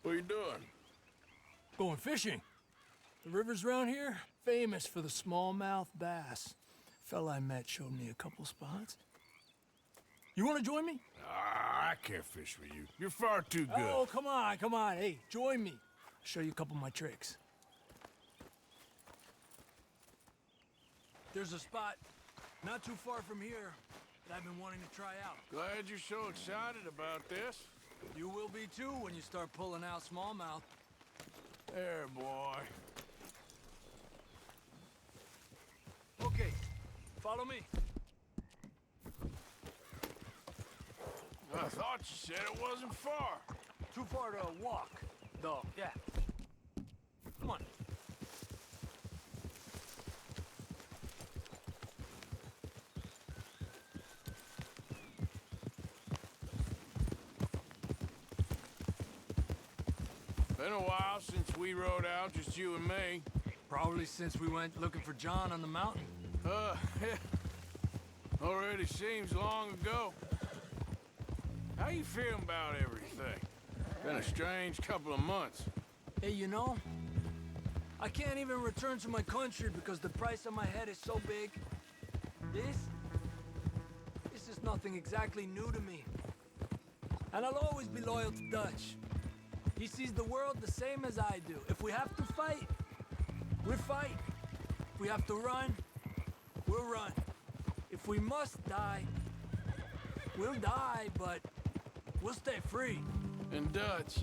What are you doing? Going fishing. The rivers around here, famous for the smallmouth bass. Fella I met showed me a couple spots. You want to join me? Ah, I can't fish with you. You're far too good. Oh, come on, come on. Hey, join me. I'll show you a couple of my tricks. There's a spot not too far from here that I've been wanting to try out. Glad you're so excited about this. You will be too when you start pulling out smallmouth. There, boy. Okay, follow me. I thought you said it wasn't far. Too far to walk, though. Yeah. Come on. Been a while since we rode out, just you and me. Probably since we went looking for John on the mountain. Already seems long ago. How you feeling about everything? Been a strange couple of months. Hey, you know, I can't even return to my country because the price on my head is so big. This is nothing exactly new to me. And I'll always be loyal to Dutch. He sees the world the same as I do. If we have to fight, we'll fight. If we have to run, we'll run. If we must die, we'll die, but we'll stay free. And Dutch,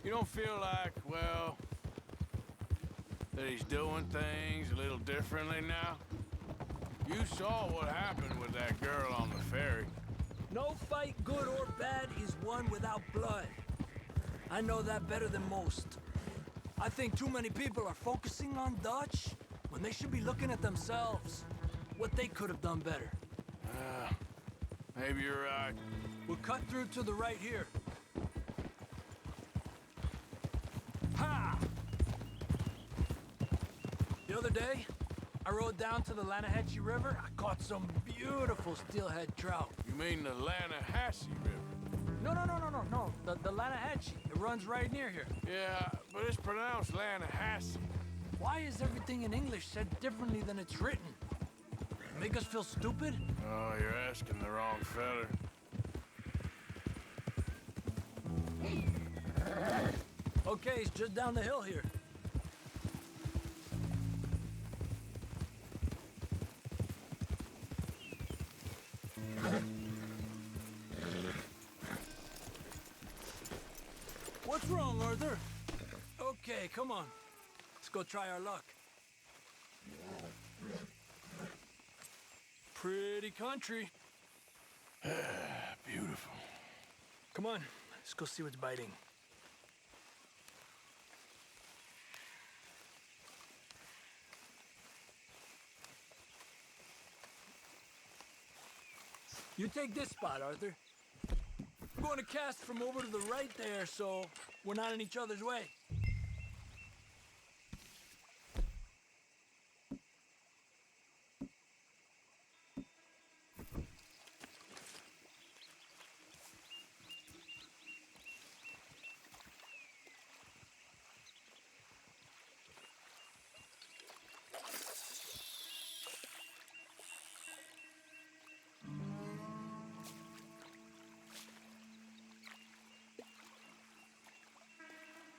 you don't feel like, well, that he's doing things a little differently now? You saw what happened with that girl on the ferry. No fight, good or bad, is won without blood. I know that better than most. I think too many people are focusing on Dutch when they should be looking at themselves, what they could have done better. Maybe you're right. We'll cut through to the right here. Ha! The other day, I rode down to the Lanahatchee River. I caught some beautiful steelhead trout. You mean the Lanahatchee River? No. The Lanahatchee. It runs right near here. Yeah, but it's pronounced Lanahatchee. Why is everything in English said differently than it's written? Make us feel stupid? Oh, you're asking the wrong fella. Okay, it's just down the hill here. What's wrong, Arthur? Okay, come on. Let's go try our luck. Pretty country. Beautiful. Come on, let's go see what's biting. You take this spot, Arthur. I'm going to cast from over to the right there, so we're not in each other's way.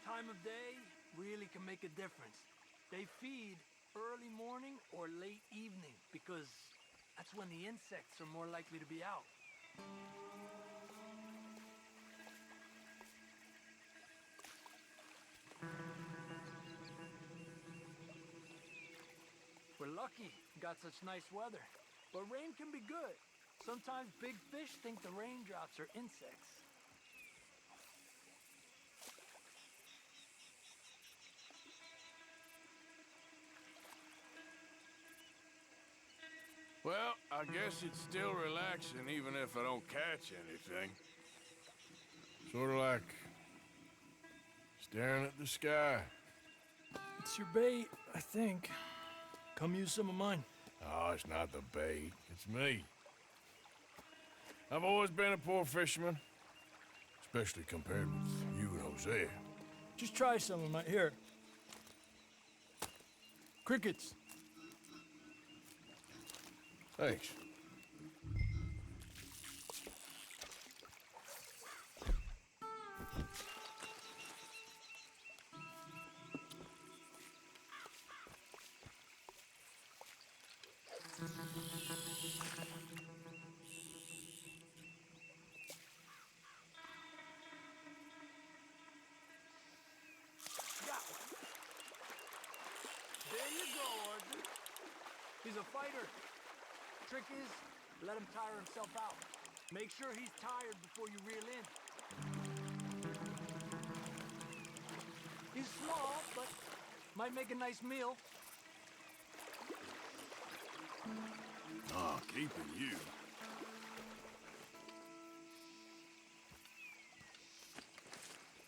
Time of day really can make a difference. They feed early morning or late evening because that's when the insects are more likely to be out. We're lucky we got such nice weather, but rain can be good. Sometimes big fish think the raindrops are insects. Well, I guess it's still relaxing even if I don't catch anything. Sort of like staring at the sky. It's your bait, I think. Come use some of mine. Oh, it's not the bait. It's me. I've always been a poor fisherman, especially compared with you those there? Just try some of my... Here. Crickets. Thanks. There you go, Arthur. He's a fighter. Trick is, let him tire himself out. Make sure he's tired before you reel in. He's small, but might make a nice meal. Ah, keeping you.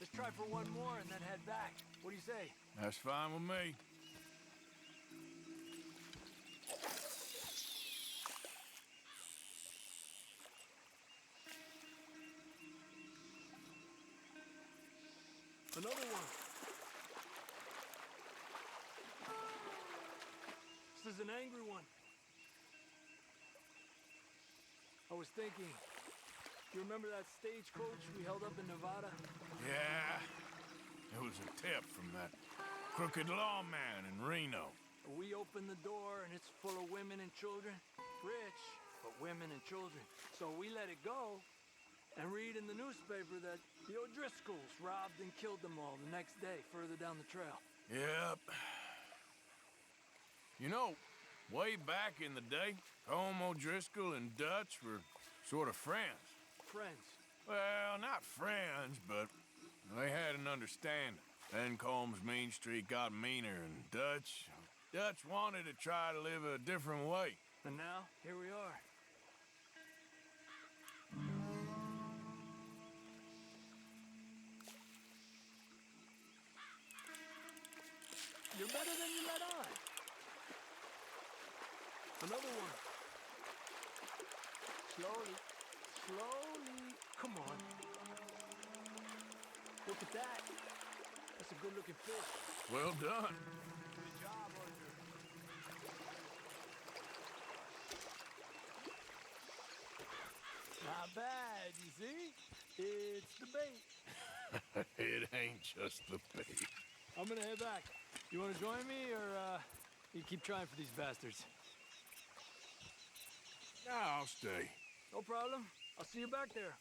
Let's try for one more and then head back. What do you say? That's fine with me. Another one. This is an angry one. I was thinking, you remember that stagecoach we held up in Nevada? Yeah. It was a tip from that crooked lawman in Reno. We opened the door and it's full of women and children. Rich, but women and children. So we let it go and read in the newspaper that the O'Driscolls robbed and killed them all the next day further down the trail. Yep. You know, way back in the day, Colm O'Driscoll and Dutch were sort of friends. Friends. Well, not friends, but they had an understanding. Then Colm's mean streak got meaner, and Dutch wanted to try to live a different way. And now, here we are. You're better than you let on. Another one. Slowly. Slowly. Come on. Look at that. That's a good-looking fish. Well done. Good job, Arthur. Not bad, you see? It's the bait. It ain't just the bait. I'm gonna head back. You wanna join me, or, you keep trying for these bastards? No, I'll stay. No problem. I'll see you back there.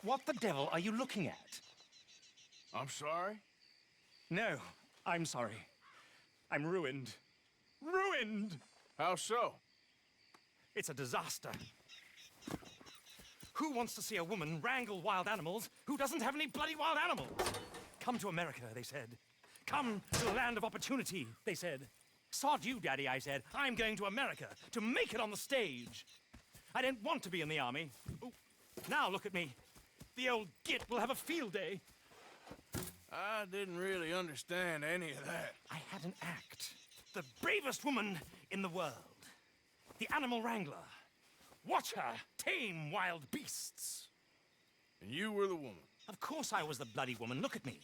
What the devil are you looking at? I'm sorry? No, I'm sorry. I'm ruined. Ruined! How so? It's a disaster. Who wants to see a woman wrangle wild animals who doesn't have any bloody wild animals? Come to America, they said. Come to the land of opportunity, they said. Sod you, Daddy, I said. I'm going to America to make it on the stage. I don't want to be in the army. Oh, now look at me. The old git will have a field day. I didn't really understand any of that. I had an act. The bravest woman in the world. The animal wrangler. Watch her tame wild beasts. And you were the woman. Of course I was the bloody woman. Look at me.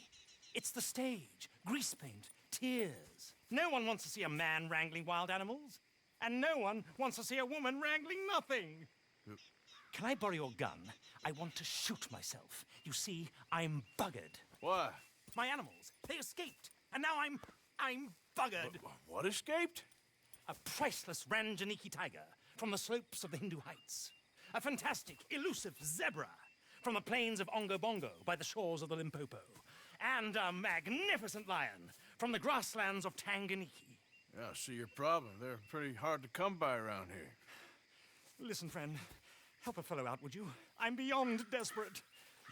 It's the stage. Grease paint. Tears. No one wants to see a man wrangling wild animals. And no one wants to see a woman wrangling nothing. Can I borrow your gun? I want to shoot myself. You see, I'm buggered. Why? My animals, they escaped. And now I'm buggered. What escaped? A priceless Ranjaniki tiger from the slopes of the Hindu Heights. A fantastic, elusive zebra from the plains of Ongo Bongo by the shores of the Limpopo. And a magnificent lion from the grasslands of Tanganyika. Yeah, I see your problem. They're pretty hard to come by around here. Listen, friend, help a fellow out, would you? I'm beyond desperate.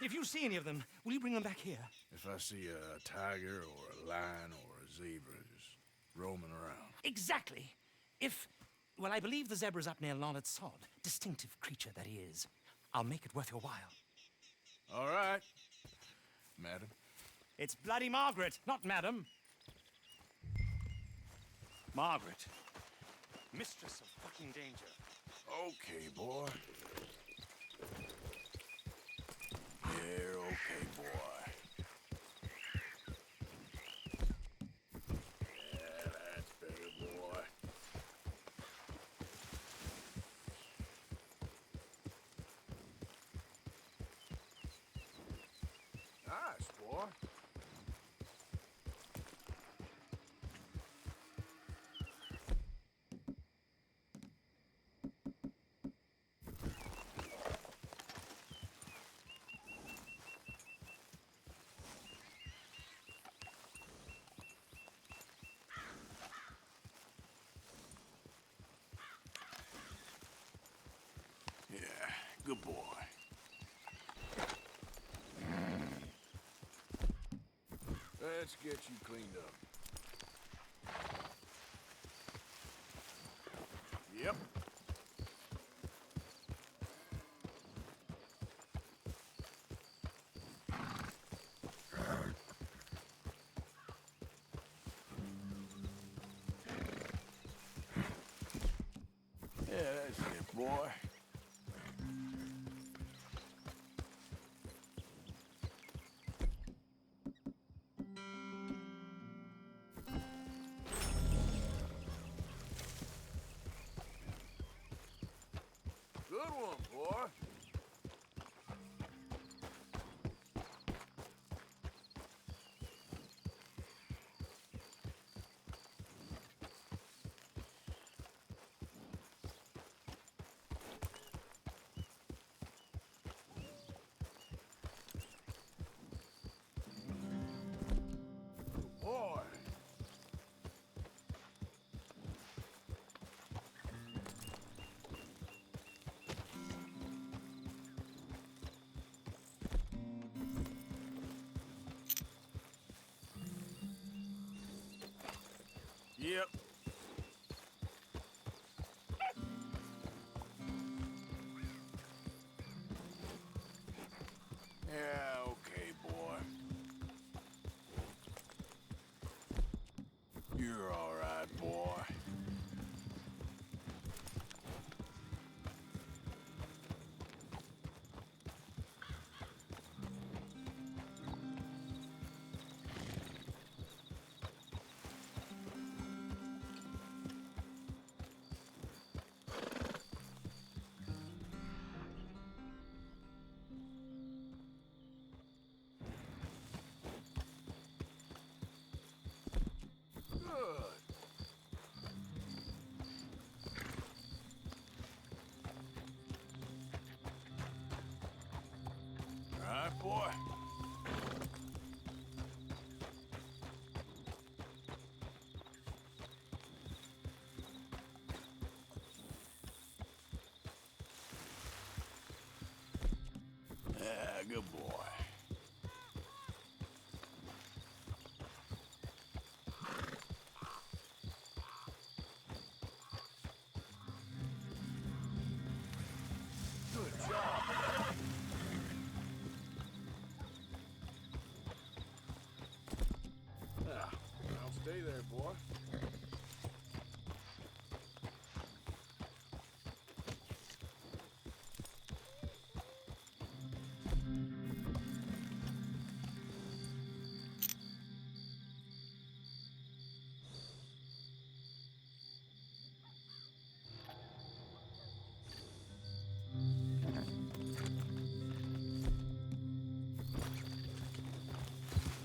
If you see any of them, will you bring them back here? If I see a tiger or a lion or a zebra just roaming around. Exactly. Well, I believe the zebra's up near Larned Sod. Distinctive creature that he is. I'll make it worth your while. All right, madam. It's bloody Margaret, not madam. Margaret. Mistress of fucking danger. Okay, boy. You're okay, boy. Yeah, that's better, boy. Nice, boy. Yeah, good boy. Let's get you cleaned up. Yep. Yeah, that's it, boy. Good one, boy. Boy. boy. Yeah, good boy. Good job. Yeah, I'll stay there, boy.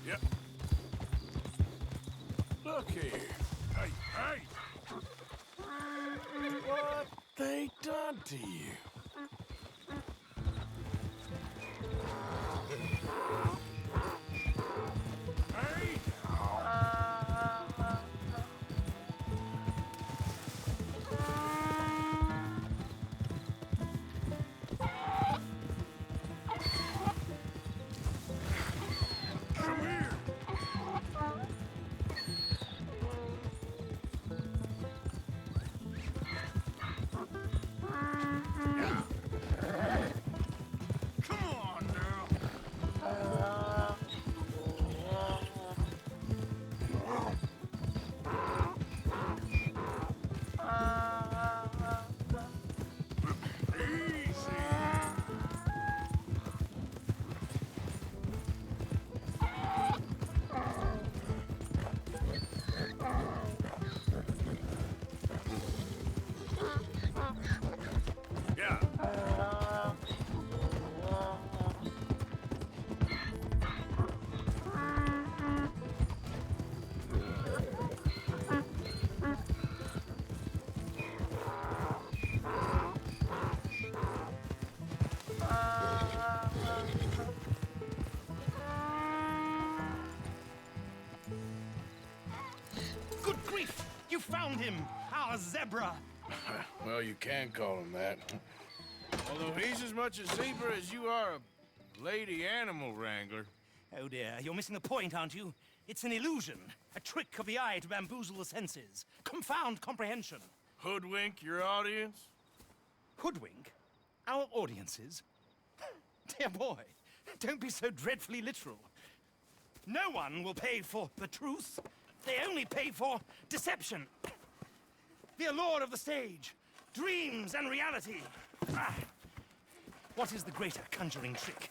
Yep. Look here. Hey, hey! What they done to you? Hey! Come here! Come on now! Easy! Yeah. Good grief! You found him! Our zebra! Well, you can call him that. Although he's as much a zebra as you are a lady animal wrangler. Oh dear, you're missing the point, aren't you? It's an illusion. A trick of the eye to bamboozle the senses. Confound comprehension. Hoodwink your audience? Hoodwink? Our audiences? Dear boy, don't be so dreadfully literal. No one will pay for the truth. They only pay for deception. The allure of the stage, dreams and reality. Ah. What is the greater conjuring trick?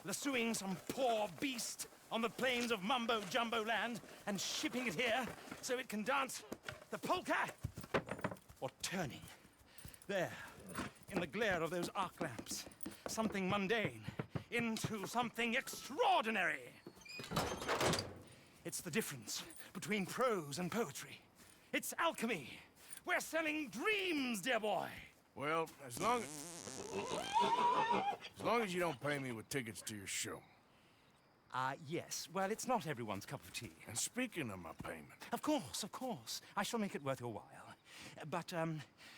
Lassoing some poor beast on the plains of mumbo-jumbo land and shipping it here so it can dance the polka? Or turning, there, in the glare of those arc lamps, something mundane into something extraordinary? It's the difference between prose and poetry. It's alchemy. We're selling dreams, dear boy. Well, as long as you don't pay me with tickets to your show. Yes. Well, it's not everyone's cup of tea. And speaking of my payment, Of course, of course. I shall make it worth your while. But,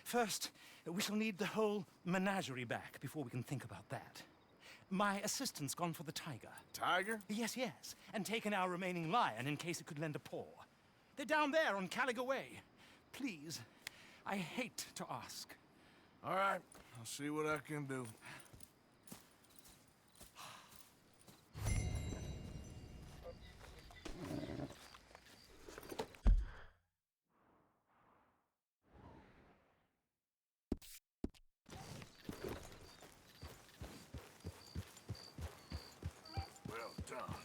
first, we shall need the whole menagerie back before we can think about that. My assistant's gone for the tiger. Tiger? Yes, yes. And taken our remaining lion in case it could lend a paw. They're down there on Caliga Way. Please, I hate to ask. All right, I'll see what I can do. Well done.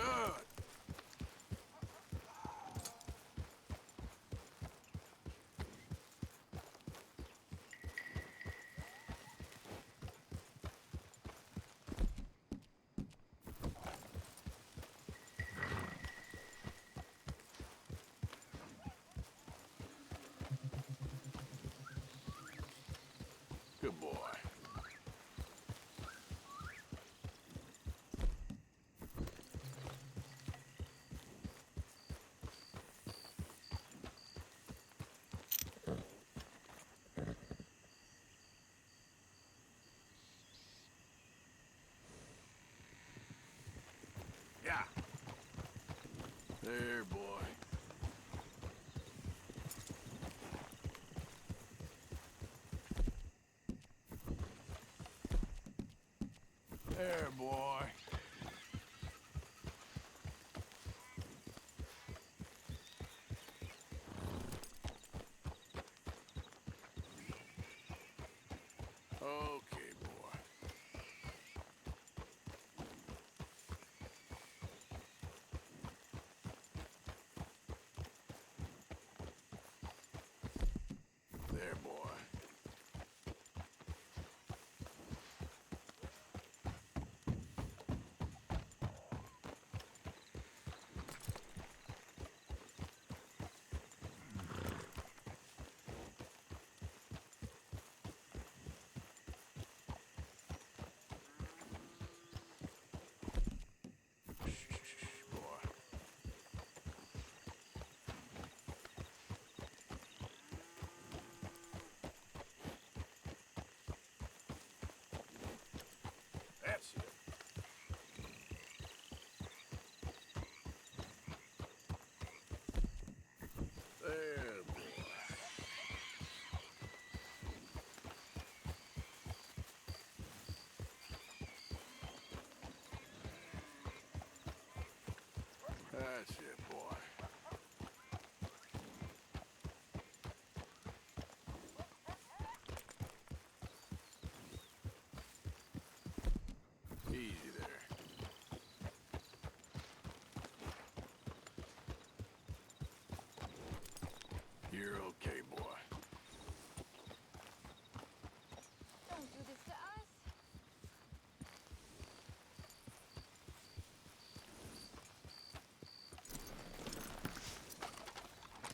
Good. Good boy. Yeah. There, boy. There, boy. Okay, boy. There, boy. Shh, boy. That's it. There, boy. That's it, boy. Easy there. You're okay, boy. Don't do this to us.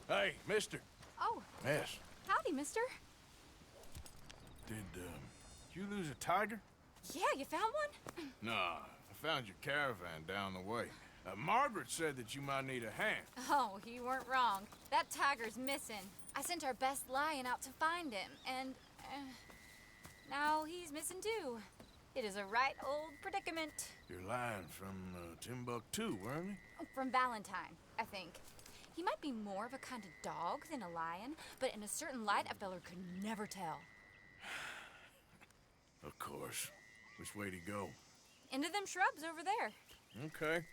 Hey, mister. Oh, Miss. howdy, mister. Did you lose a tiger? Yeah, you found one? Nah, I found your caravan down the way. Margaret said that you might need a hand. Oh, you weren't wrong. That tiger's missing. I sent our best lion out to find him, and now he's missing too. It is a right old predicament. You're lying from Timbuktu, weren't you? From Valentine, I think. He might be more of a kind of dog than a lion, but in a certain light, a feller could never tell. Of course. Which way to go? Into them shrubs over there. Okay.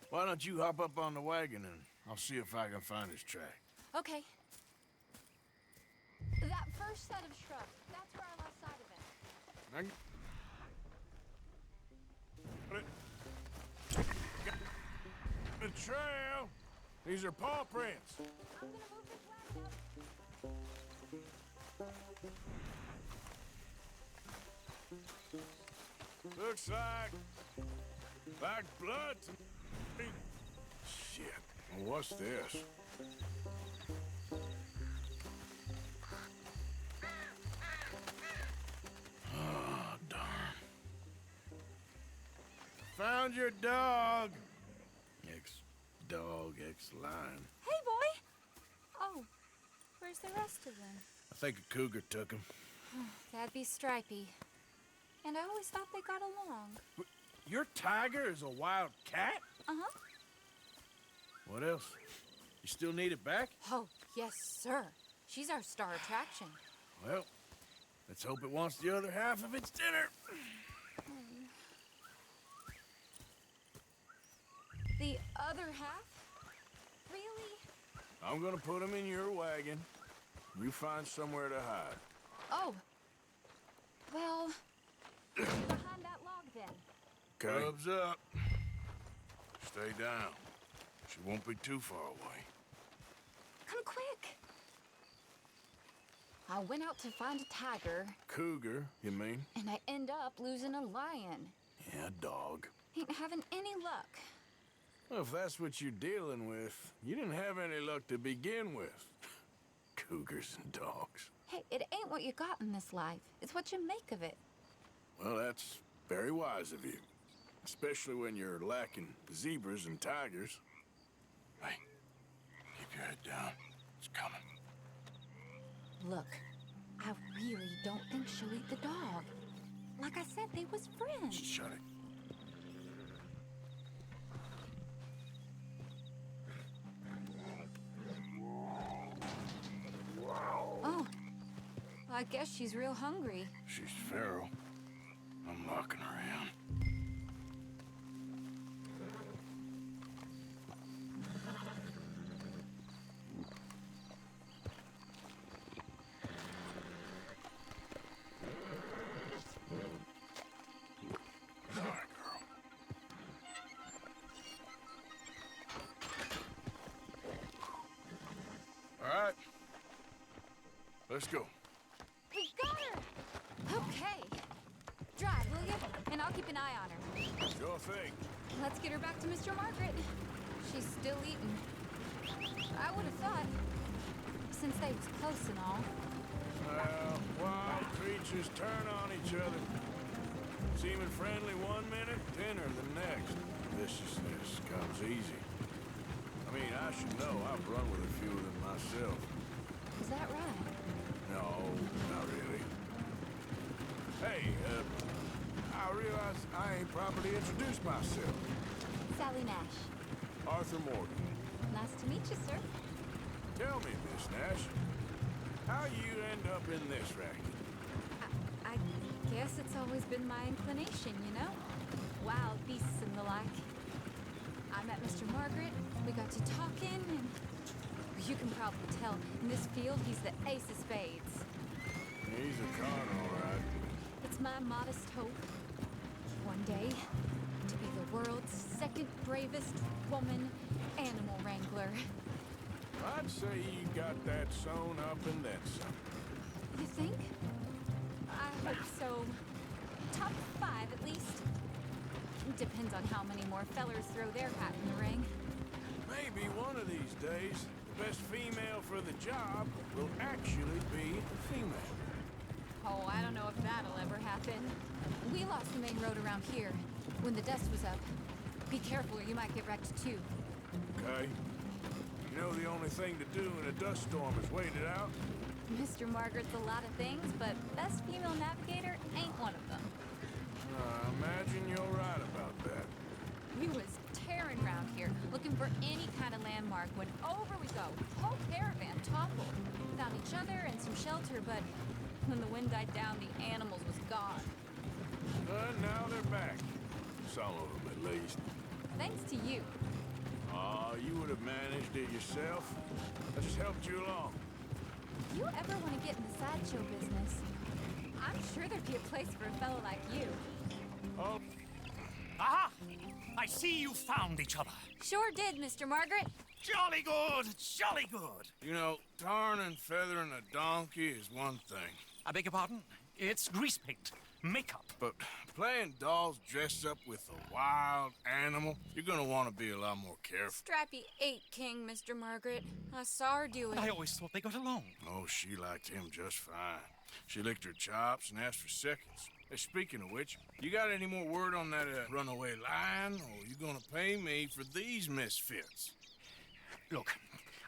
Why don't you hop up on the wagon and I'll see if I can find his track. Okay. That first set of shrubs, that's where I lost sight of him. The trail! These are paw prints. I'm gonna move this wagon up. Looks like blood to me. Shit. Well, what's this? Oh, darn. Found your dog. Ex-dog, ex-lion. Hey, boy! Oh, where's the rest of them? I think a cougar took him. That'd be Stripey. And I always thought they got along. Your tiger is a wild cat? Uh-huh. What else? You still need it back? Oh, yes, sir. She's our star attraction. Well, let's hope it wants the other half of its dinner. The other half? Really? I'm gonna put him in your wagon. You find somewhere to hide. Oh. Well, behind that log then. Cubs up. Stay down. She won't be too far away. Come quick. I went out to find a tiger, Cougar, you mean? and I end up losing a lion. Yeah, dog. Ain't having any luck. Well, if that's what you're dealing with, you didn't have any luck to begin with. Cougars and dogs. Hey, it ain't what you got in this life. It's what you make of it. Well, that's very wise of you. Especially when you're lacking zebras and tigers. Hey, keep your head down. It's coming. Look, I really don't think she'll eat the dog. Like I said, they was friends. Shut it. Oh, I guess she's real hungry. She's feral. I'm locking her in. Sorry, girl. All right. Let's go. We got her! Okay. Drive, will you? And I'll keep an eye on her. Sure thing. Let's get her back to Mr. Margaret. She's still eating. I would have thought, since they was close and all. Well, wild creatures turn on each other. Seeming friendly one minute, tender the next. Viciousness comes easy. I mean, I should know. I've run with a few of them myself. Is that right? No, not really. Hey, I realize I ain't properly introduced myself. Sally Nash. Arthur Morgan. Nice to meet you, sir. Tell me, Miss Nash, how you end up in this racket? I guess it's always been my inclination, you know? Wild beasts and the like. I met Mr. Margaret, we got to talking, and you can probably tell, in this field, he's the ace of spades. He's a con, all right. It's my modest hope, one day, to be the world's second bravest woman animal wrangler. I'd say you got that sewn up and then some. You think? I hope so. Top 5, at least. Depends on how many more fellers throw their hat in the ring. Maybe one of these days, the best female for the job will actually be a female. Oh, I don't know if that'll ever happen. We lost the main road around here when the dust was up. Be careful or you might get wrecked too. Okay? You know the only thing to do in a dust storm is wait it out? Mr. Margaret's a lot of things, but best female navigator ain't one of them. I imagine you're right about that. We was tearing around here, looking for any kind of landmark when over we go. Whole caravan toppled. Found each other and some shelter, but when the wind died down, the animals was gone. But now they're back. Some of them, at least. Thanks to you. Oh, you would have managed it yourself. I just helped you along. If you ever want to get in the sideshow business, I'm sure there'd be a place for a fellow like you. Oh, Aha! I see you found each other. Sure did, Mr. Margaret. Jolly good, jolly good. you know, tarring and feathering a donkey is one thing. I beg your pardon? It's grease paint, makeup. But playing dolls dressed up with a wild animal, you're gonna want to be a lot more careful. Strappy ate King, Mr. Margaret. I saw her do it. I always thought they got along. Oh, she liked him just fine. She licked her chops and asked for seconds. Hey, speaking of which, you got any more word on that runaway lion, or you gonna pay me for these misfits? Look,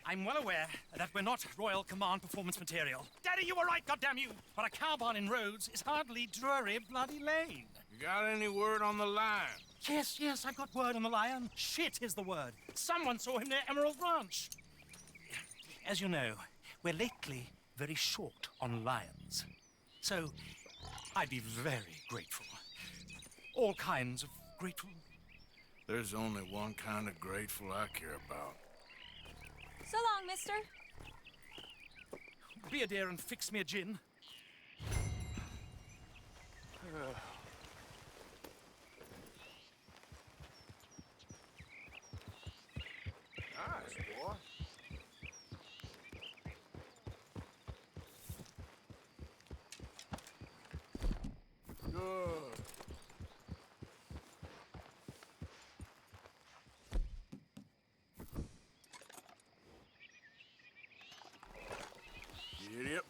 I'm well aware that we're not Royal Command performance material. Daddy, you were right, goddamn you! But a cow barn in Rhodes is hardly Drury Bloody Lane. You got any word on the lion? Yes, I've got word on the lion. Shit is the word. Someone saw him near Emerald Ranch. As you know, we're lately very short on lions. So, I'd be very grateful. All kinds of grateful. There's only one kind of grateful I care about. So long, mister. Be a dear and fix me a gin. boy. Good. Get up.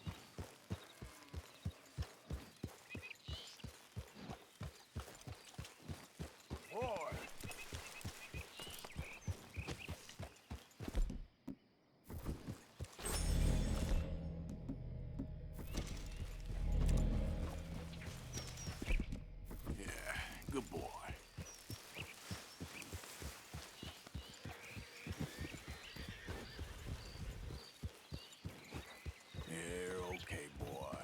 Boy. Yeah, good boy. You're okay, boy.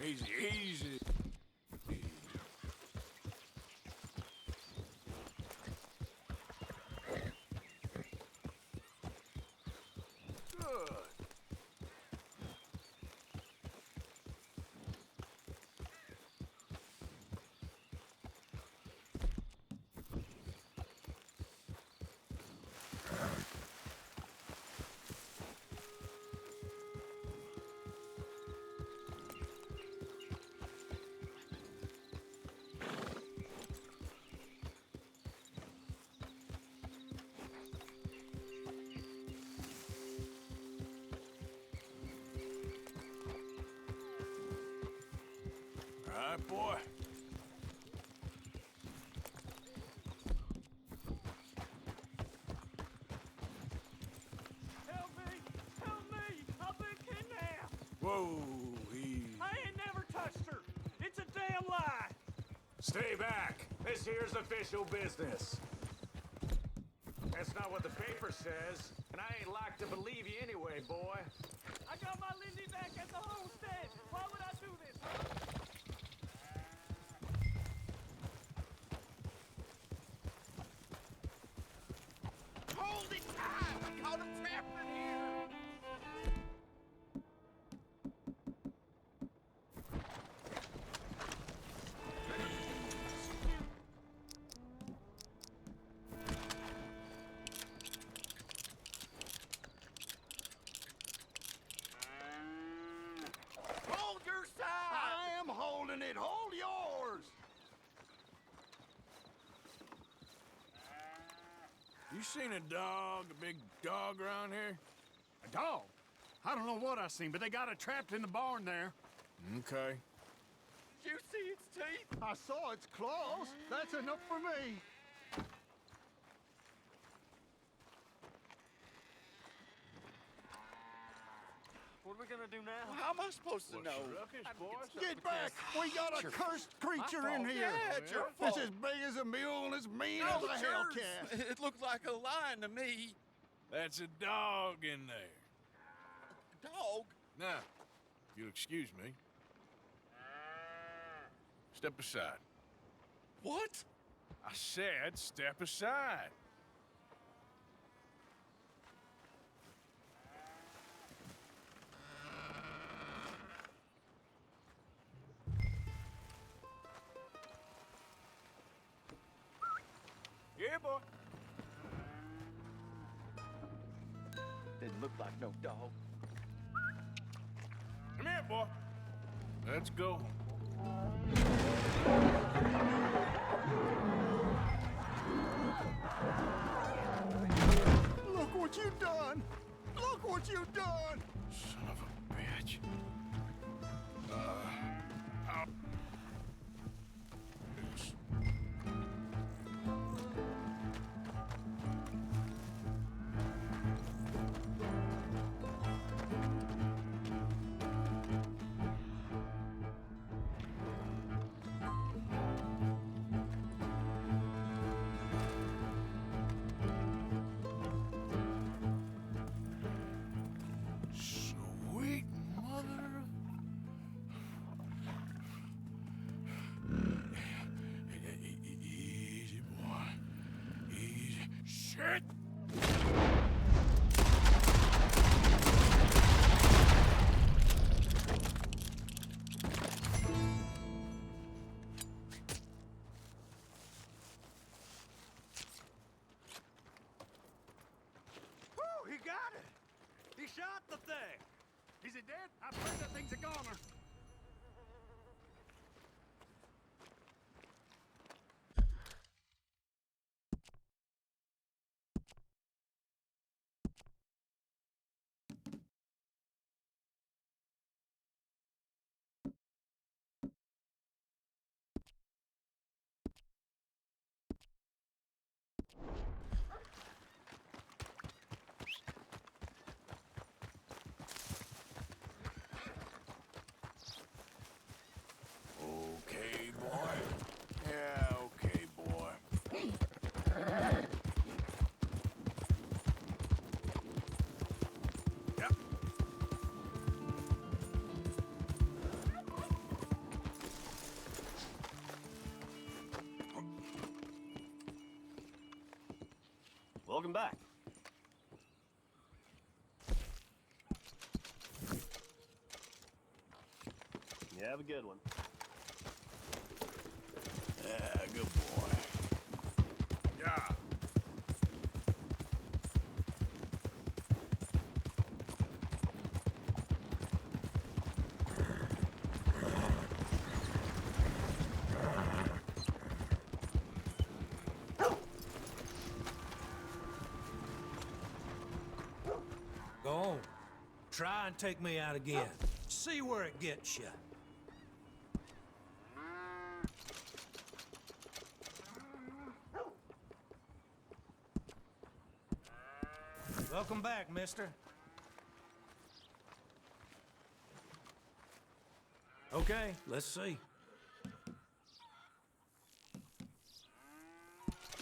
Easy, easy. Good. All right, boy. Help me! Help me! I've been kidnapped! Whoa, easy. I ain't never touched her! It's a damn lie! Stay back. This here's official business. That's not what the paper says, and I ain't like to believe you anyway, boy. I got my Lindy back at the homestead! Why would I do this, huh? Hold it tight! I caught him trapped in here! Hold your side! I am holding it! Hold yours! You seen a dog, a big dog around here? A dog? I don't know what I seen, but they got it trapped in the barn there. Okay. Did you see its teeth? I saw its claws. That's enough for me. What are we gonna do now? How am I supposed to know? Ruckus, boy? Get back! We got a cursed creature in here. Yeah, it's your fault. It's as big as a mule and as mean No, as a it's hellcat. yours. It looked like a lion to me. That's a dog in there. Dog? Now, if you'll excuse me. Step aside. What? I said step aside. Yeah, boy. Didn't look like no dog. Come here, boy. Let's go. Look what you done! Look what you done! Son of a bitch. Is it dead? I'm afraid that thing's a goner. Okay, boy. Yeah, okay, boy. Yep. Welcome back. You have a good one. Yeah, good boy. Yeah. Go on. Try and take me out again. See where it gets you. Welcome back, mister. Okay, let's see.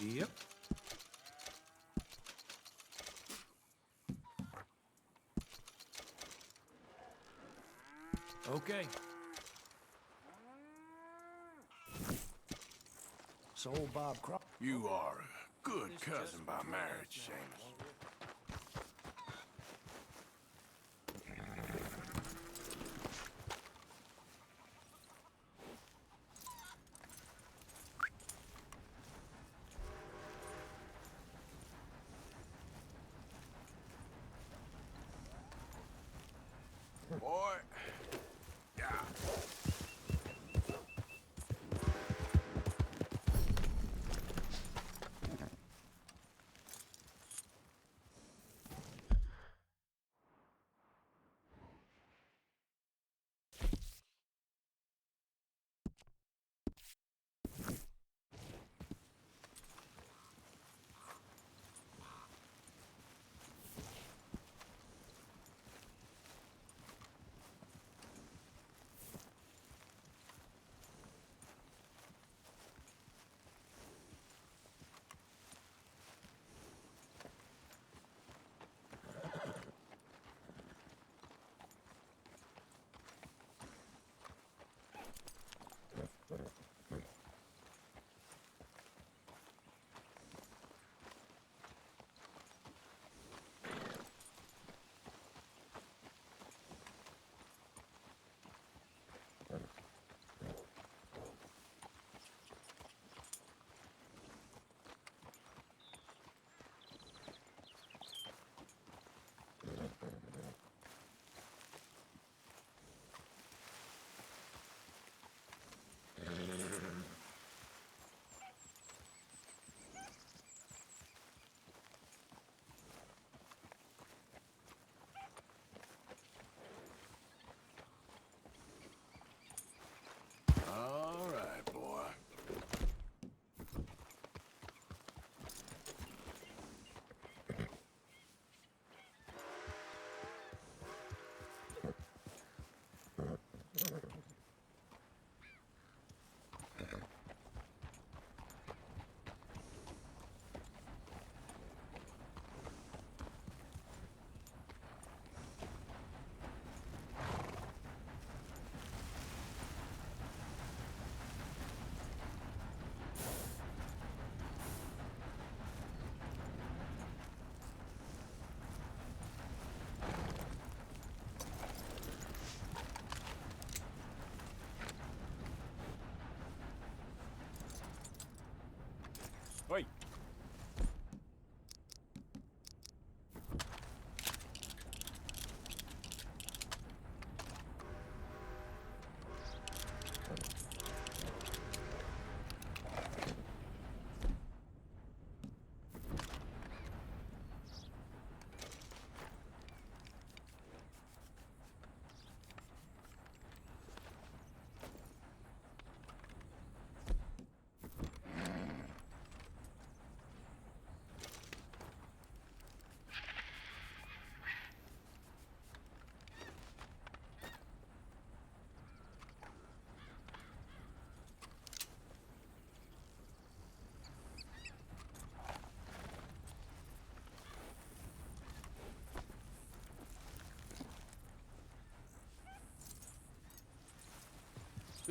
Yep. Okay. So old Bob Cro- You are a good cousin by marriage, Seamus. Boy. Yeah.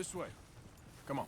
This way. Come on.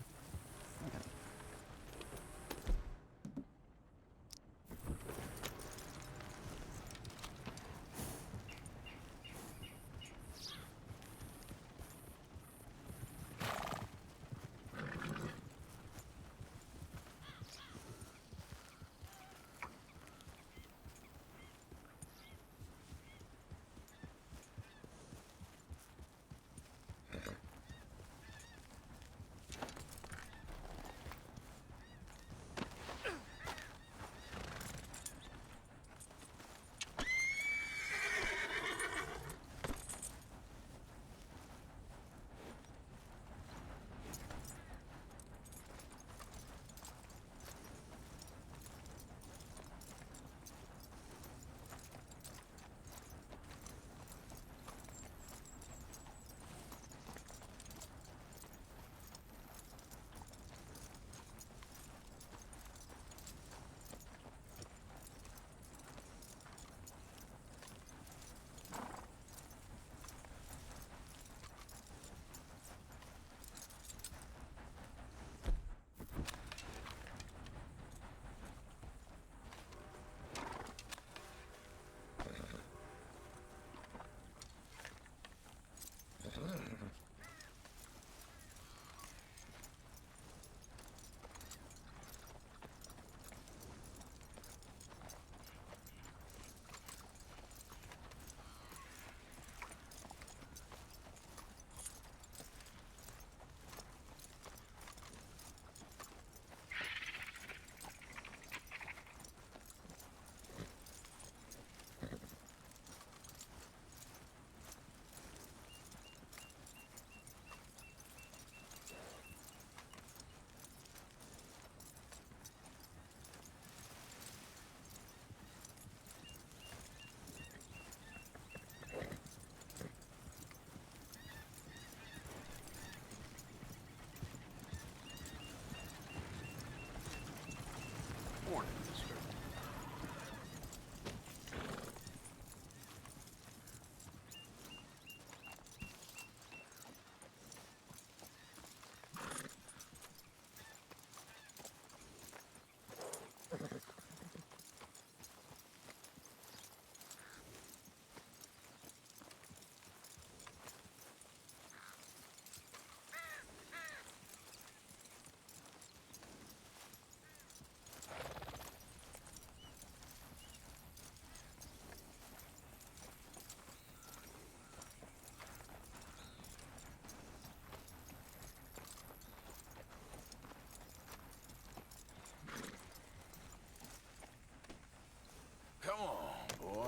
Come on, boy.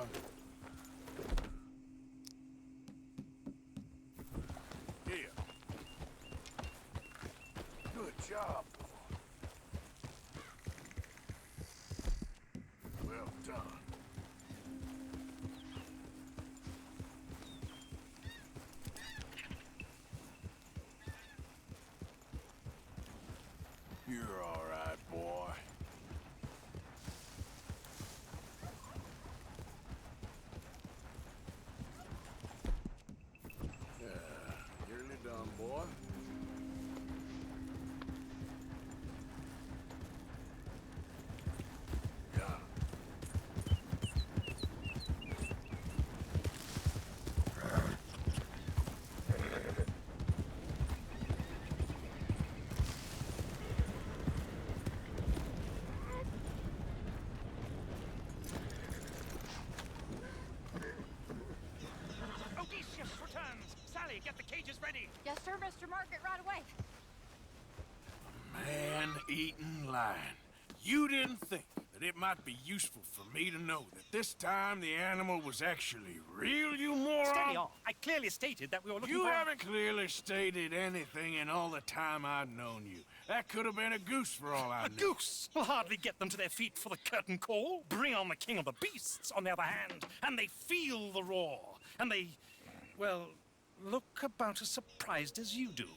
Here. Good job, boy. Well done. You're all right, boy. Nearly done, boy. Yeah. Odysseus returns! Sally, get the cages ready! Yes, sir, Mr. Margaret, right away. Man-eating lion. You didn't think that it might be useful for me to know that this time the animal was actually real, you moron? Steady on. I clearly stated that we were looking You for... haven't clearly stated anything in all the time I've known you. That could have been a goose for all I A knew. goose will hardly get them to their feet for the curtain call. Bring on the king of the beasts, on the other hand, and they feel the roar. And they, well, look about as surprised as you do.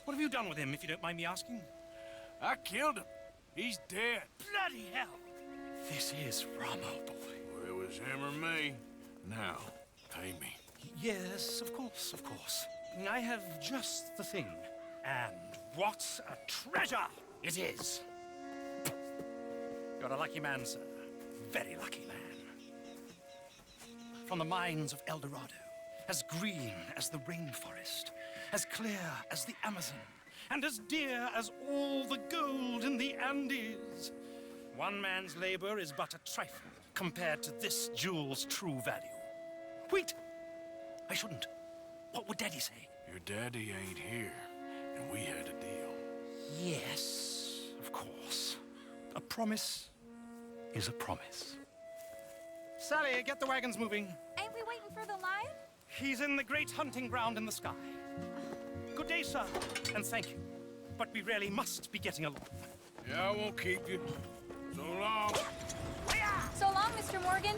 What have you done with him, if you don't mind me asking? I killed him. He's dead. Bloody hell! This is Ramo, boy. Well, it was him or me. Now, pay me. Yes, of course, of course. I have just the thing. And what a treasure it is! You're a lucky man, sir. Very lucky man. From the mines of El Dorado, as green as the rainforest, as clear as the Amazon, and as dear as all the gold in the Andes. One man's labor is but a trifle compared to this jewel's true value. Wait! I shouldn't. What would Daddy say? Your daddy ain't here, and we had a deal. Yes, of course. A promise is a promise. Sally, get the wagons moving. Ain't we waiting for the lion? He's in the great hunting ground in the sky. Good day, sir, and thank you. But we really must be getting along. Yeah, I won't keep you. So long. So long, Mr. Morgan.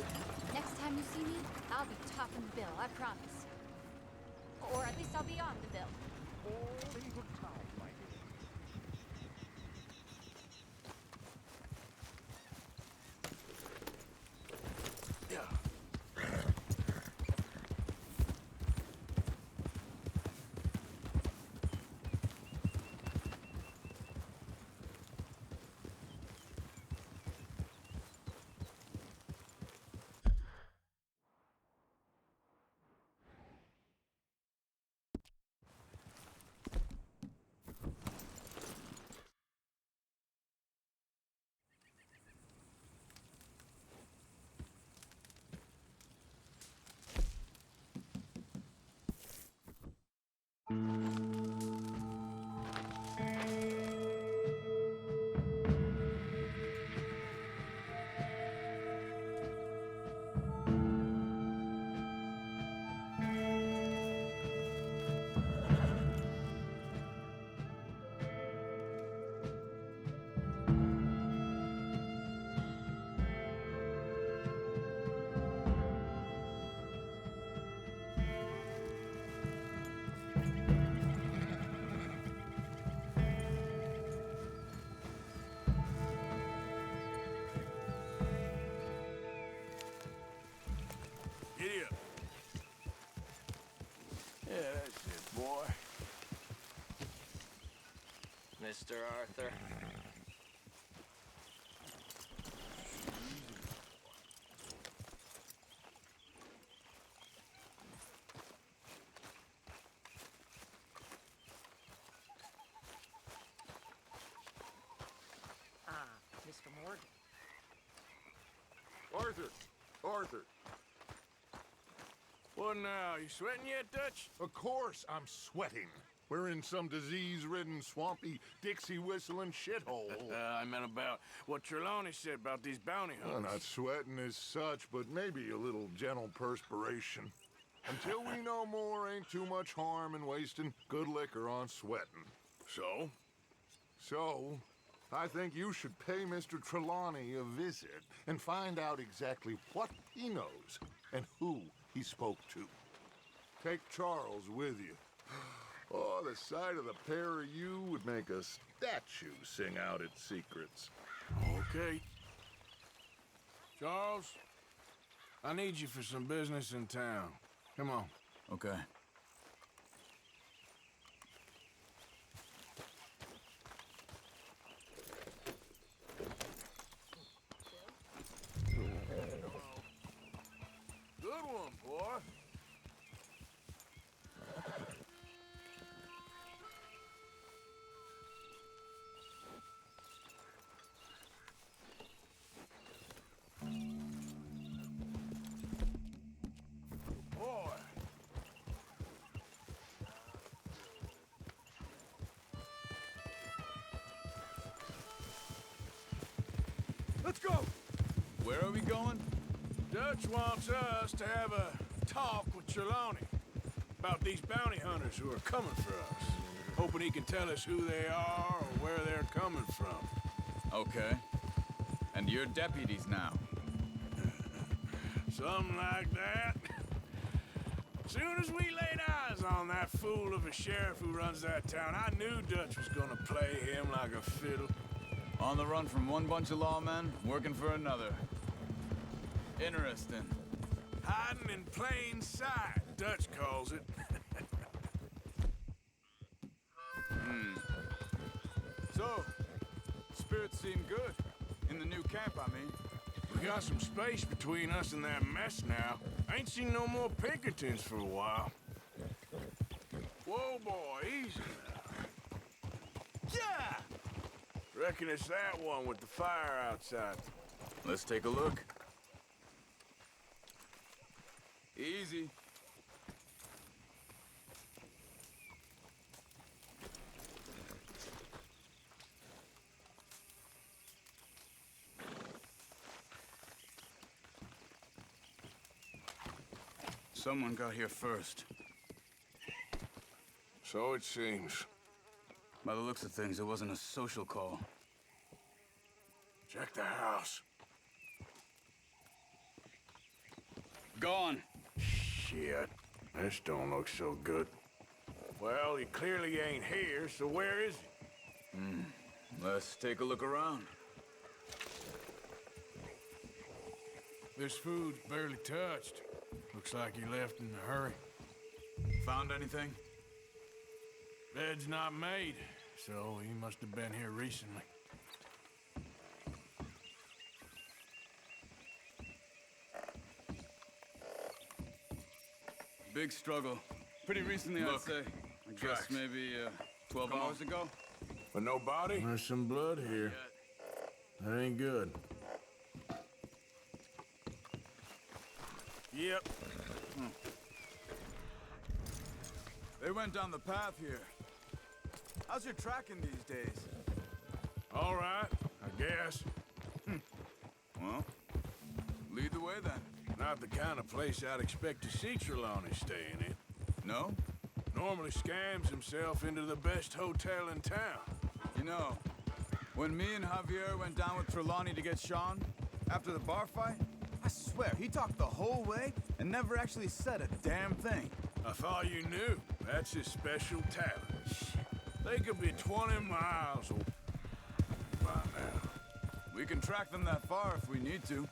Next time you see me, I'll be topping the bill, I promise. Or at least I'll be on the bill. All in good time, my dear. Giddy up. Yeah, that's it, boy. Mr. Arthur. Mr. Morgan. Arthur! Arthur! What now? You sweating yet, Dutch? Of course I'm sweating. We're in some disease-ridden, swampy, Dixie-whistling shithole. I meant about what Trelawney said about these bounty Well, hunters. not sweating as such, but maybe a little gentle perspiration. Until we know more, ain't too much harm in wasting good liquor on sweating. So? So, I think you should pay Mr. Trelawney a visit and find out exactly what he knows and who he spoke to. Take Charles with you. Oh, the sight of the pair of you would make a statue sing out its secrets. Okay. Charles, I need you for some business in town. Come on. Okay. Good one, boy. Boy. Let's go! Where are we going? Dutch wants us to have a talk with Trelawney about these bounty hunters who are coming for us. Hoping he can tell us who they are or where they're coming from. Okay. And you're deputies now. Something like that. Soon as we laid eyes on that fool of a sheriff who runs that town, I knew Dutch was gonna play him like a fiddle. On the run from one bunch of lawmen, working for another. Interesting. Hiding in plain sight, Dutch calls it. spirits seem good. In the new camp, I mean. We got some space between us and that mess now. I ain't seen no more Pinkertons for a while. Whoa, boy, easy now. Yeah! Reckon it's that one with the fire outside. Let's take a look. Easy. Someone got here first. So it seems. By the looks of things, it wasn't a social call. Check the house. Gone. Shit. This don't look so good. Well, he clearly ain't here, so where is he? Let's take a look around. This food's barely touched. Looks like he left in a hurry. Found anything? Bed's not made, so he must have been here recently. Big struggle. Pretty recently, Look, I'd say. I guess tracks. maybe 12 Come on. hours ago. But no body? There's some blood here. That ain't good. Yep. They went down the path here. How's your tracking these days? All right, I guess. Well, lead the way then. Not the kind of place I'd expect to see Trelawney staying in. No? Normally scams himself into the best hotel in town. You know, when me and Javier went down with Trelawney to get Sean, after the bar fight, I swear, he talked the whole way and never actually said a damn thing. I thought you knew. That's his special talent. They could be 20 miles away by now. We can track them that far if we need to.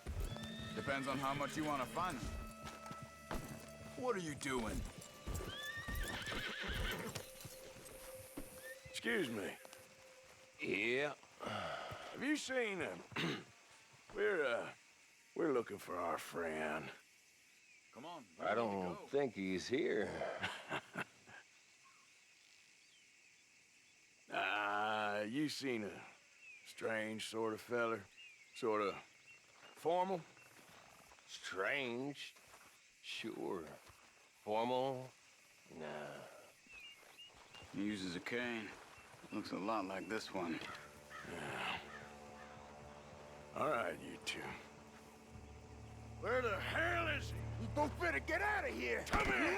Depends on how much you want to find them. What are you doing? Excuse me. Yeah. Have you seen him? We're looking for our friend. Come on. I don't think he's here. You seen a strange sort of feller? Sort of formal? Strange? Sure. Formal? Nah. He uses a cane. Looks a lot like this one. All right, you two. Where the hell is he? You both better get out of here! Come here!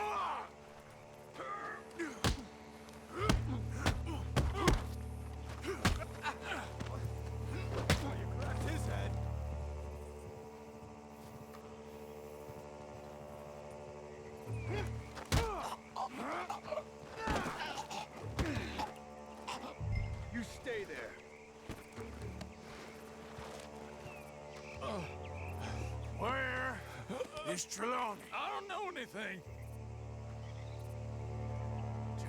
You cracked his head. You stay there. Where is Trelawney? I don't know anything.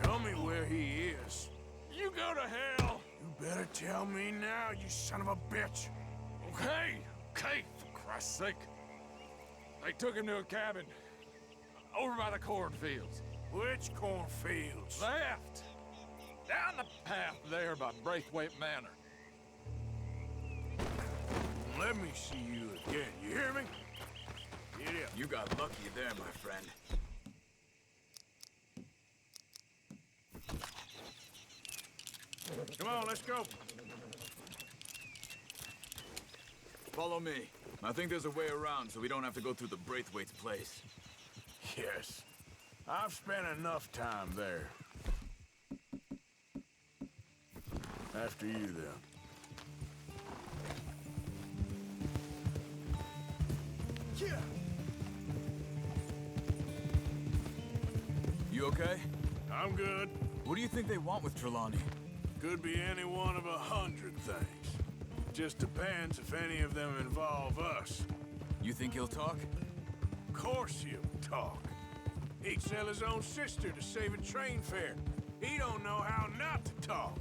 Tell me where he is. You go to hell. You better tell me now, you son of a bitch. Okay, for Christ's sake. They took him to a cabin over by the cornfields. Which cornfields? Left. Down the path there by Braithwaite Manor. Let me see you again, you hear me? Get up. You got lucky there, my friend. Come on, let's go. Follow me. I think there's a way around so we don't have to go through the Braithwaite's place. Yes. I've spent enough time there. After you, then. Yeah. You okay? I'm good. What do you think they want with Trelawney? Could be any one of 100 things. Just depends if any of them involve us. You think he'll talk? Of course he'll talk. He'd sell his own sister to save a train fare. He don't know how not to talk.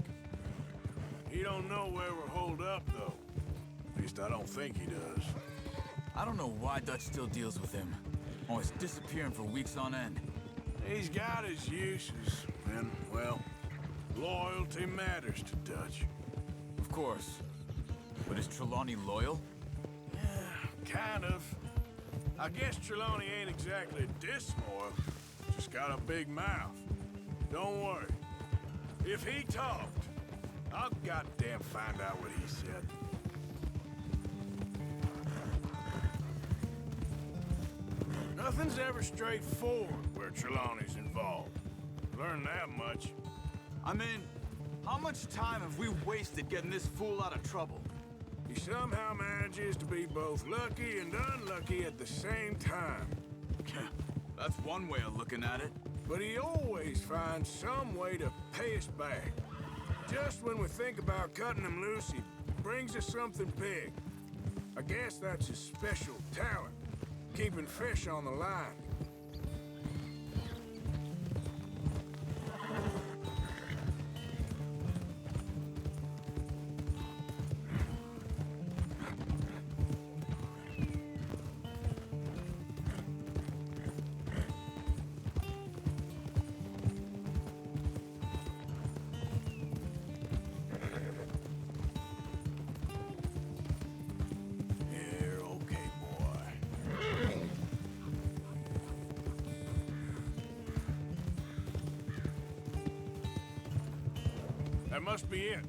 He don't know where we're holed up, though. At least I don't think he does. I don't know why Dutch still deals with him. Always disappearing for weeks on end. He's got his uses, and, well, loyalty matters to Dutch. Of course. But is Trelawney loyal? Kind of. I guess Trelawney ain't exactly disloyal. Just got a big mouth. Don't worry. If he talked, I'll goddamn find out what he said. Nothing's ever straightforward where Trelawney's involved. Learned that much. I mean, how much time have we wasted getting this fool out of trouble? He somehow manages to be both lucky and unlucky at the same time. That's one way of looking at it. But he always finds some way to pay us back. Just when we think about cutting him loose, he brings us something big. I guess that's his special talent, keeping fish on the line. That must be it.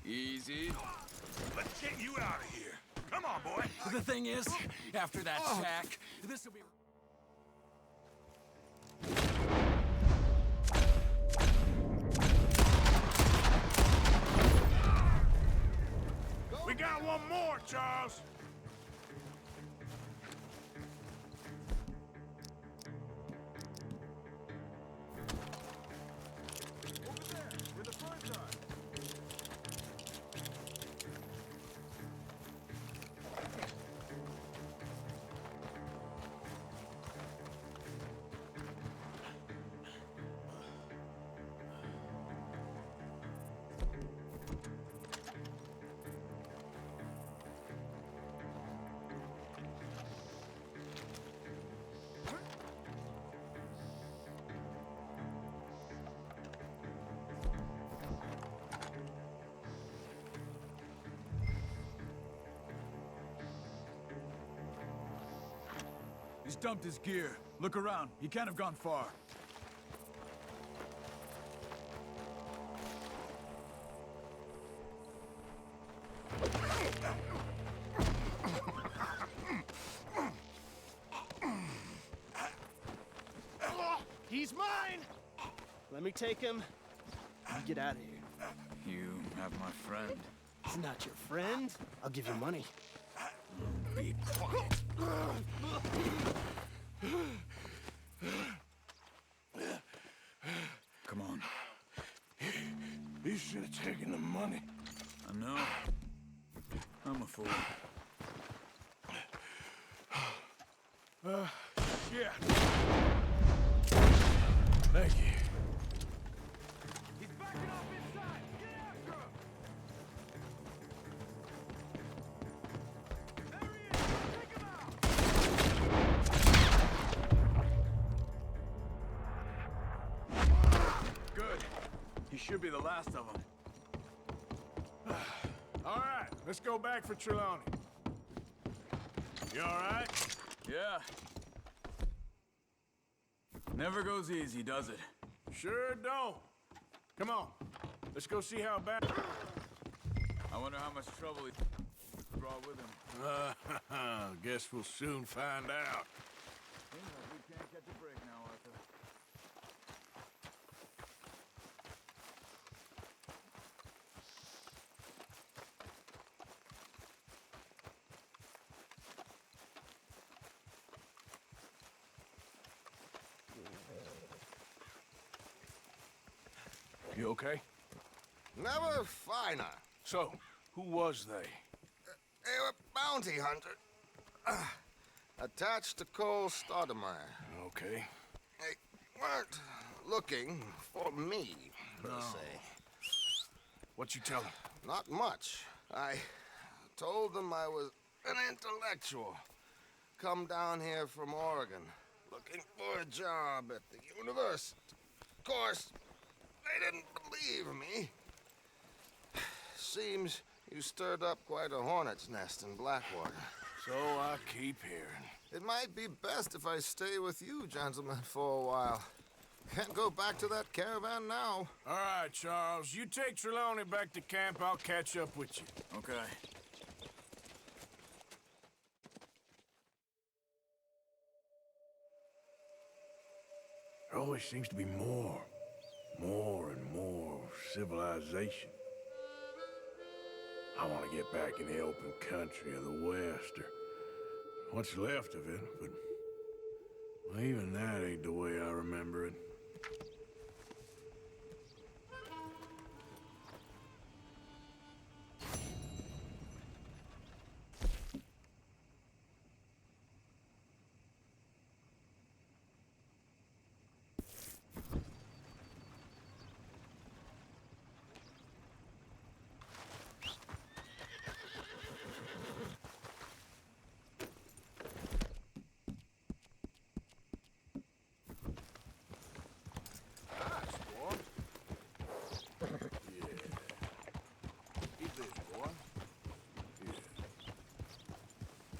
Easy. Let's get you out of here. Come on, boy. The thing is, after that shack, this'll be... We got one more, Charles. He's dumped his gear. Look around. He can't have gone far. He's mine! Let me take him. You get out of here. You have my friend. He's not your friend. I'll give you money. Be quiet. Come on. You should have taken the money. I know. I'm a fool. Yeah. Thank you. He's backing off inside! Get after him! There he is! Take him out! Good. He should be the last of them. All right, let's go back for Trelawney. You all right? Yeah. Never goes easy, does it? Sure don't. Come on, let's go see how bad... I wonder how much trouble he brought with him. Guess we'll soon find out. Seems like we can't catch a break now, Arthur. You okay? Never finer. So, who was they? They were bounty hunter. Attached to Cole Stoudemire. okay? They weren't looking for me, per se. What you tell them? Not much. I told them I was an intellectual. Come down here from Oregon, looking for a job at the university. Of course, they didn't believe me. Seems you stirred up quite a hornet's nest in Blackwater. So I keep hearing. It might be best if I stay with you, gentlemen, for a while. Can't go back to that caravan now. All right, Charles. You take Trelawney back to camp. I'll catch up with you. Okay. There always seems to be more and more civilization. I want to get back in the open country of the West, or what's left of it, but well, even that ain't the way I remember it.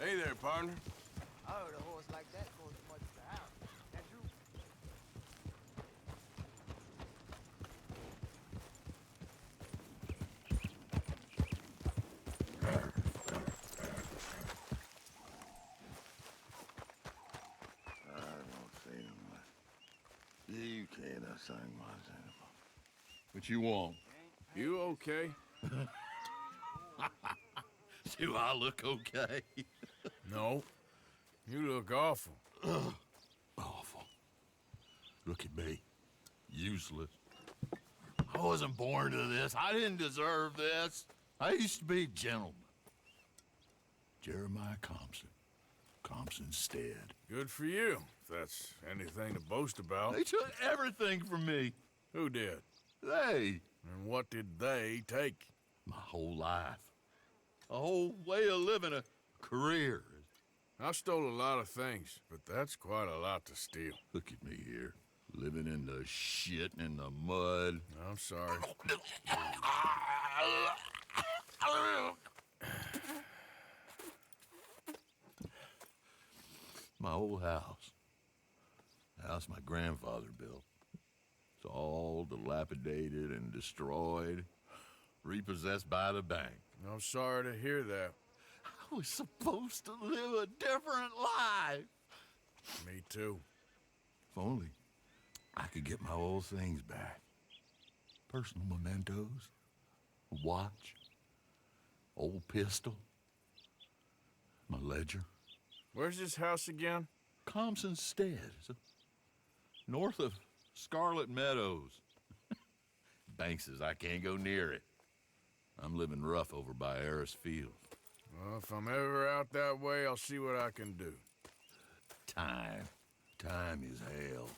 Hey there, partner. I heard a horse like that goes much to the house. That true? I don't say no much. You can't sing much anymore. What you want? You okay? Do I look okay? No. You look awful. Awful. Look at me. Useless. I wasn't born to this. I didn't deserve this. I used to be a gentleman. Jeremiah Compson. Compson Stead. Good for you, if that's anything to boast about. They took everything from me. Who did? They. And what did they take? My whole life. A whole way of living, a career. I stole a lot of things, but that's quite a lot to steal. Look at me here, living in the shit and the mud. I'm sorry. My old house. The house my grandfather built. It's all dilapidated and destroyed, repossessed by the bank. I'm sorry to hear that. I was supposed to live a different life. Me too. If only I could get my old things back. Personal mementos, a watch, old pistol, my ledger. Where's this house again? Compson Stead, north of Scarlet Meadows. Bank says I can't go near it. I'm living rough over by Harris Field. Well, if I'm ever out that way, I'll see what I can do. Time. Time is hell.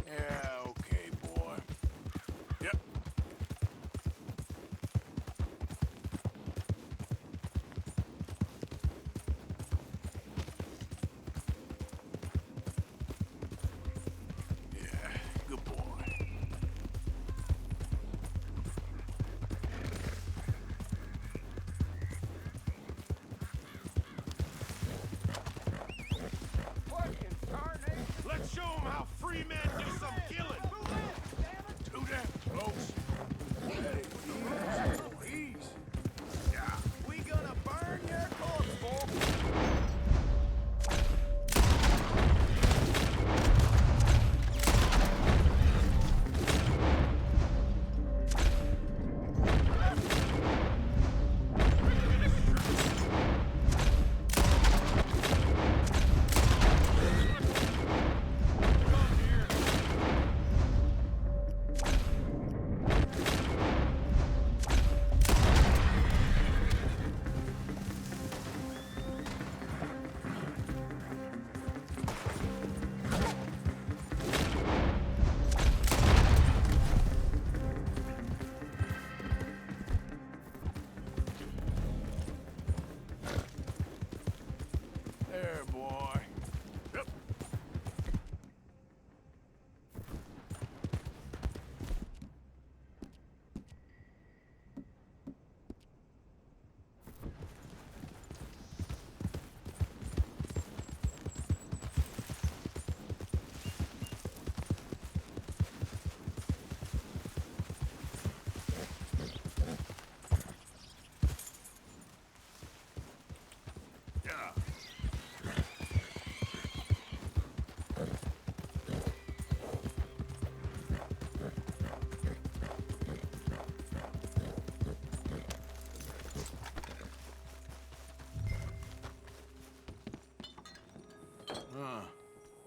Yeah, okay, boy. Yep. Yeah.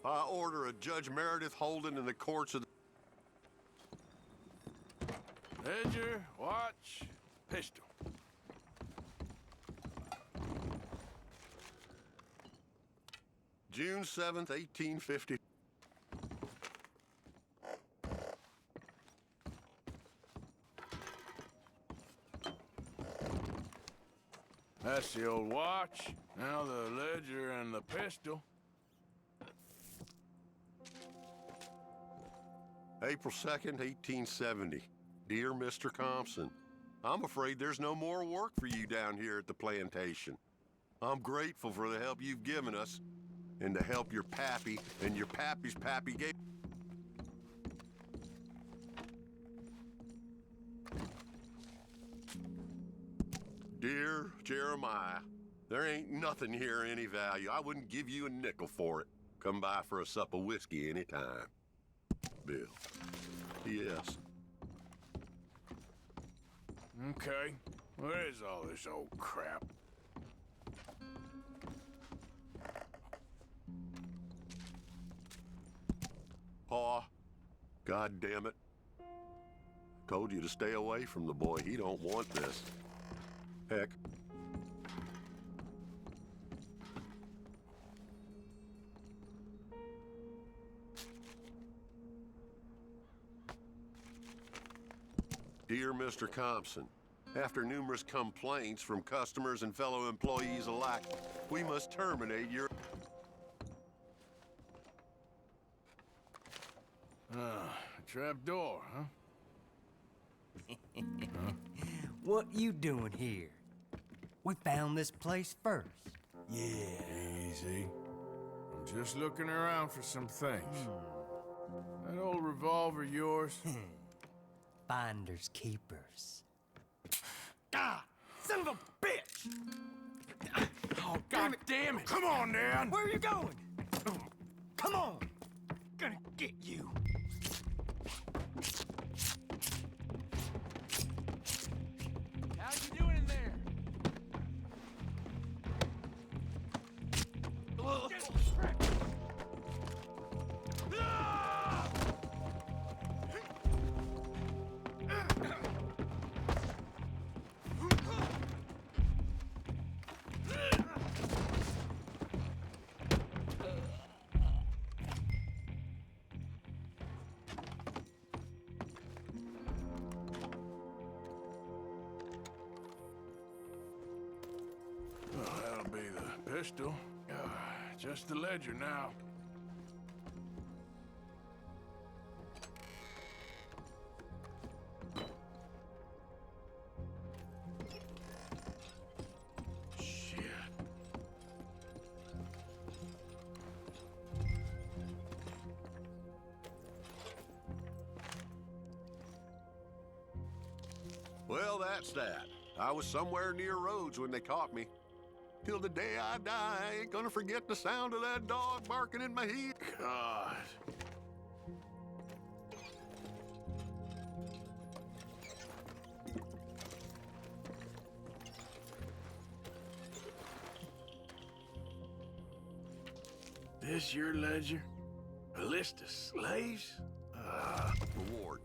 By order of Judge Meredith Holden in the courts of the... Ledger, watch, pistol. June 7th, 1850. That's the old watch. Now the ledger and the pistol. April 2nd, 1870. Dear Mr. Compson, I'm afraid there's no more work for you down here at the plantation. I'm grateful for the help you've given us and the help your pappy and your pappy's pappy gave. Dear Jeremiah, there ain't nothing here of any value. I wouldn't give you a nickel for it. Come by for a sup of whiskey anytime. Bill. Yes. Okay. What is all this old crap? Pa, God damn it. Told you to stay away from the boy. He don't want this. Heck. Dear Mr. Compson, after numerous complaints from customers and fellow employees alike, we must terminate your... Trapdoor, huh? What you doing here? We found this place first. Yeah. Easy. I'm just looking around for some things. That old revolver yours? Finders keepers. God! Son of a bitch! Oh, God damn it! Come on, Dan! Where are you going? Come on! Gonna get you. How you doing in there? Well, that'll be the pistol. Just the ledger now. Shit. Well, that's that. I was somewhere near Rhodes when they caught me. Till the day I die, I ain't gonna forget the sound of that dog barking in my head. God. This your ledger? A list of slaves? Reward.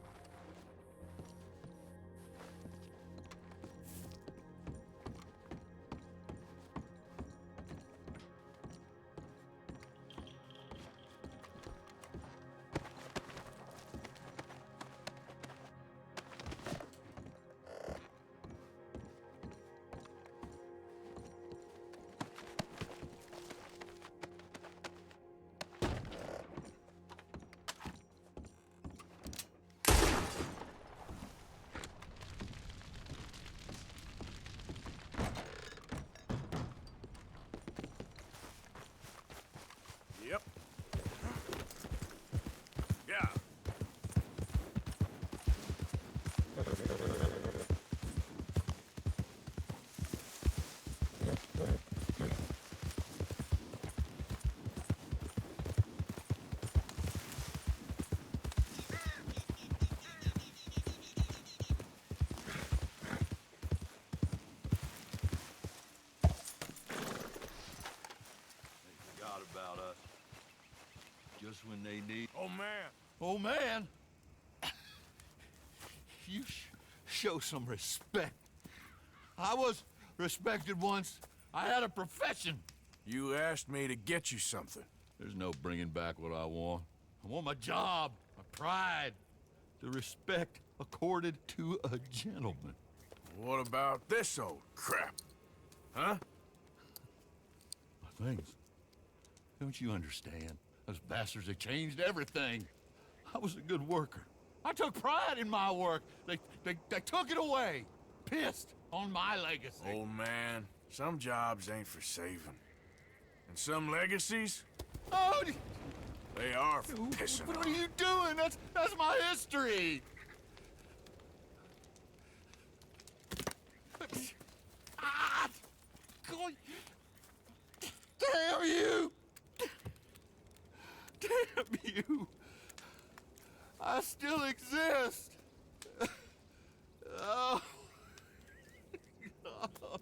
Oh, man. You show some respect. I was respected once. I had a profession. You asked me to get you something. There's no bringing back what I want. I want my job, my pride, the respect accorded to a gentleman. What about this old crap? Huh? My things. Don't you understand? Those bastards have changed everything. I was a good worker. I took pride in my work. They took it away. Pissed on my legacy. Old man, some jobs ain't for saving. And some legacies, Oh, they are for pissing what on. are you doing? That's my history. Ah! God. Damn you! Damn you! I still exist. Oh. God.